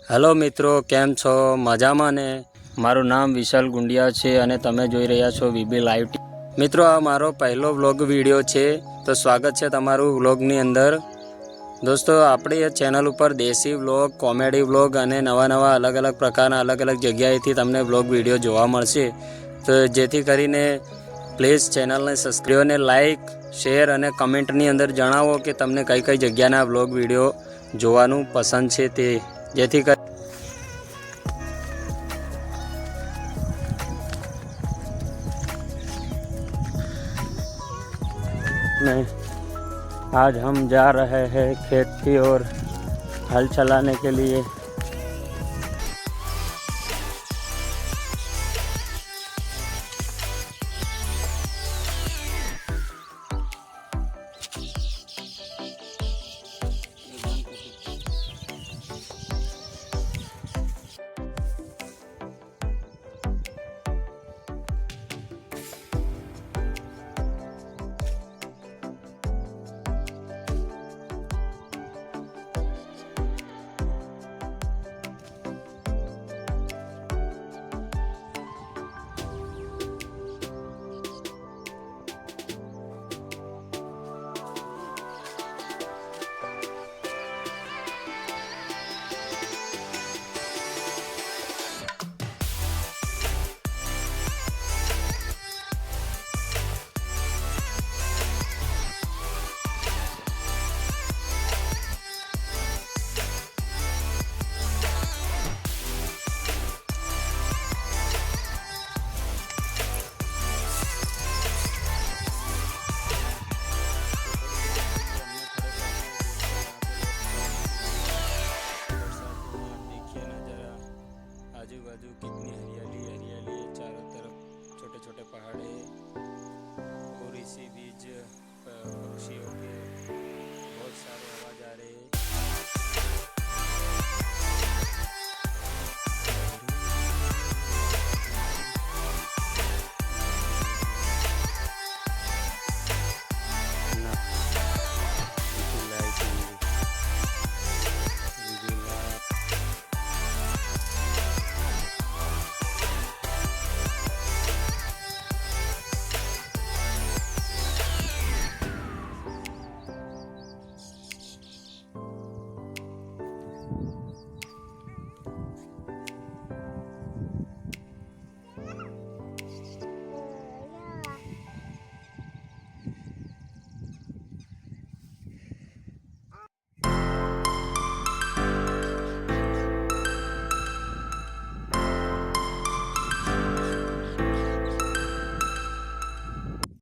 Hello मित्रों, केम छो? मजामां ने? मारू नाम विशाल गुंडिया छे अने तमे जोई रह्या छो वीबी लाइव। मित्रों, आ मारो पहलो व्लॉग वीडियो छे, तो स्वागत छे तमारू व्लॉगनी अंदर। दोस्तों, आपणी आ चेनल पर देशी व्लॉग, कॉमेडी व्लॉग अने नवा नवा अलग अलग प्रकारना अलग अलग जग्याएथी तमने व्लॉग वीडियो जोवा मळशे। तो जेथी करीने प्लीज चेनल ने सब्सक्राइब ने लाइक शेर अने कमेंटनी अंदर जणावो कि तमने कई कई जग्याना व्लॉग वीडियो जोवानुं पसंद छे ते, जेथी कर आज हम जा रहे हैं खेत की ओर हल चलाने के लिए।